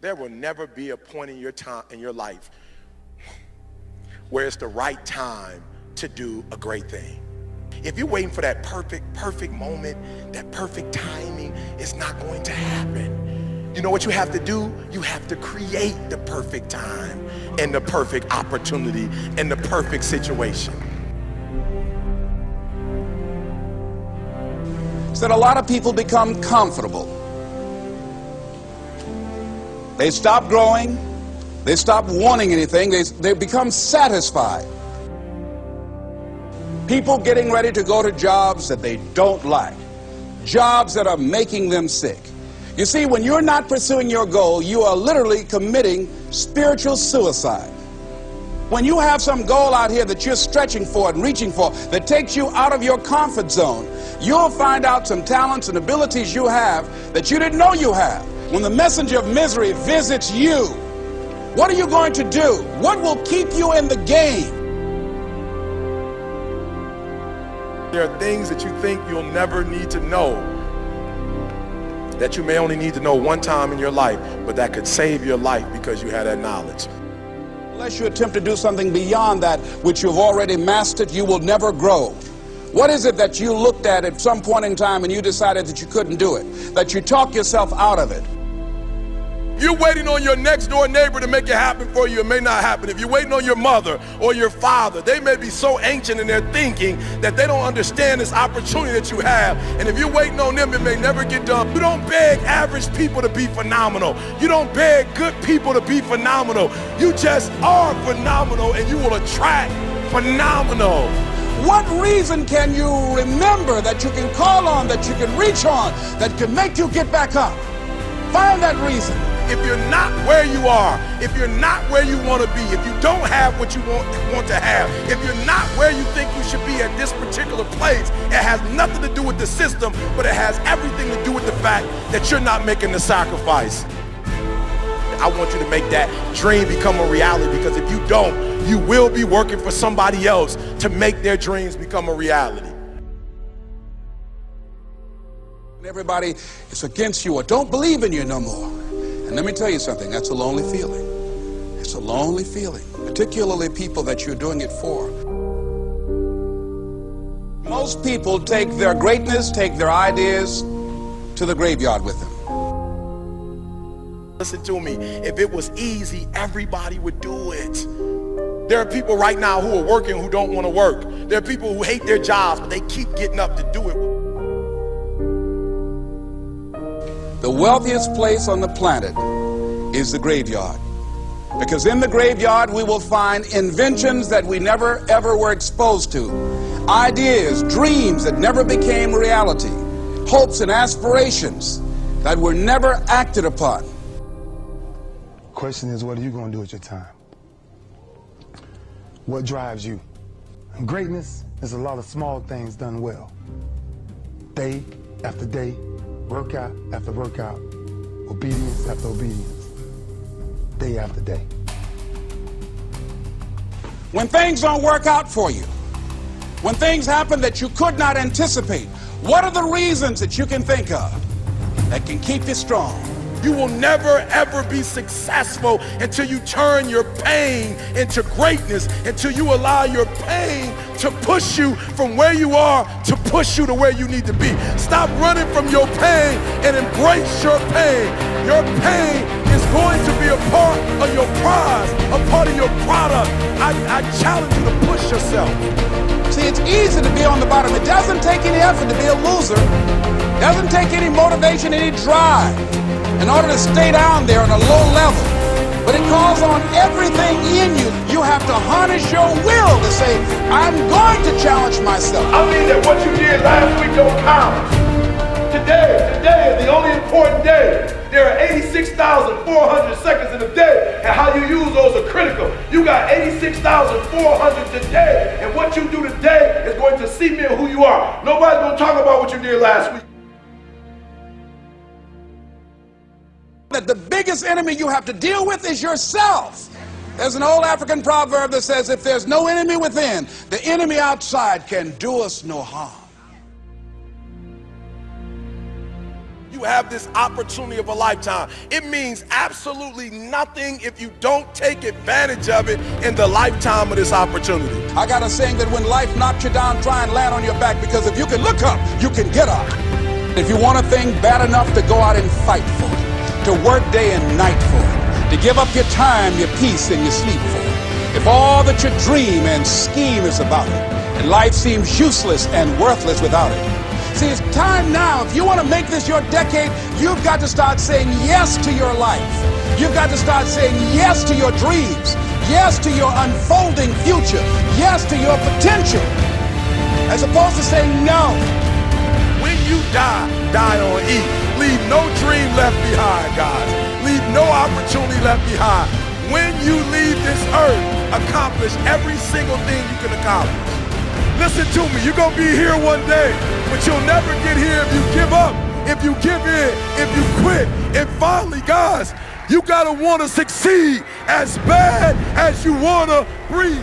There will never be a point in your time in your life where it's the right time to do a great thing. If you're waiting for that perfect moment, that perfect timing, it's not going to happen. You know what you have to do? You have to create the perfect time and the perfect opportunity and the perfect situation. So that a lot of people become comfortable. They stop growing. They stop wanting anything. They become satisfied. People getting ready to go to jobs that they don't like. Jobs that are making them sick. You see, when you're not pursuing your goal, you are literally committing spiritual suicide. When you have some goal out here that you're stretching for and reaching for that takes you out of your comfort zone, you'll find out some talents and abilities you have that you didn't know you have. When the messenger of misery visits you, what are you going to do? What will keep you in the game? There are things that you think you'll never need to know, that you may only need to know one time in your life, but that could save your life because you had that knowledge. Unless you attempt to do something beyond that which you've already mastered, you will never grow. What is it that you looked at some point in time and you decided that you couldn't do it, that you talk yourself out of it? You're waiting on your next door neighbor to make it happen for you, it may not happen. If you're waiting on your mother or your father, they may be so ancient in their thinking that they don't understand this opportunity that you have. And if you're waiting on them, it may never get done. You don't beg average people to be phenomenal. You don't beg good people to be phenomenal. You just are phenomenal and you will attract phenomenal. What reason can you remember that you can call on, that you can reach on, that can make you get back up? Find that reason. If you're not where you are, if you're not where you want to be, if you don't have what you want to have, if you're not where you think you should be at this particular place, it has nothing to do with the system, but it has everything to do with the fact that you're not making the sacrifice. I want you to make that dream become a reality, because if you don't, you will be working for somebody else to make their dreams become a reality. Everybody is against you or don't believe in you no more. And let me tell you something, that's a lonely feeling. It's a lonely feeling, particularly people that you're doing it for. Most people take their greatness, take their ideas to the graveyard with them. Listen to me, if it was easy, everybody would do it. There are people right now who are working who don't want to work. There are people who hate their jobs, but they keep getting up to do it. The wealthiest place on the planet is the graveyard. Because in the graveyard we will find inventions that we never ever were exposed to. Ideas, dreams that never became reality. Hopes and aspirations that were never acted upon. The question is, what are you going to do with your time? What drives you? And greatness is a lot of small things done well. Day after day, workout after workout, obedience after obedience, day after day. When things don't work out for you, when things happen that you could not anticipate, what are the reasons that you can think of that can keep you strong? You will never ever be successful until you turn your pain into greatness, until you allow your pain to push you from where you are to push you to where you need to be. Stop running from your pain and embrace your pain. Your pain is going to be a part of your prize, a part of your product. I challenge you to push yourself. See, it's easy to be on the bottom. It doesn't take any effort to be a loser. It doesn't take any motivation, any drive in order to stay down there on a low level. But it calls on everything in you. You have to harness your will to say, I'm going to challenge myself. I mean that what you did last week don't count. Today is the only important day. There are 86,400 seconds in a day, and how you use those are critical. You got 86,400 today, and what you do today is going to cement who you are. Nobody's going to talk about what you did last week. That the biggest enemy you have to deal with is yourself. There's an old African proverb that says, if there's no enemy within, the enemy outside can do us no harm. You you have this opportunity of a lifetime. It means absolutely nothing if you don't take advantage of it in the lifetime of this opportunity. I got a saying that when life knocks you down, try and land on your back, because if you can look up, you can get up. If you want a thing bad enough to go out and fight for it, to work day and night for it, to give up your time, your peace, and your sleep for it, if all that you dream and scheme is about it, and life seems useless and worthless without it. See, it's time now. If you want to make this your decade, you've got to start saying yes to your life. You've got to start saying yes to your dreams, yes to your unfolding future, yes to your potential, as opposed to saying no. When you die, die on E. Leave no dream left behind, guys. Leave no opportunity left behind. When you leave this earth, accomplish every single thing you can accomplish. Listen to me, you're gonna be here one day, but you'll never get here if you give up, if you give in, if you quit. And finally, guys, you gotta wanna succeed as bad as you wanna breathe.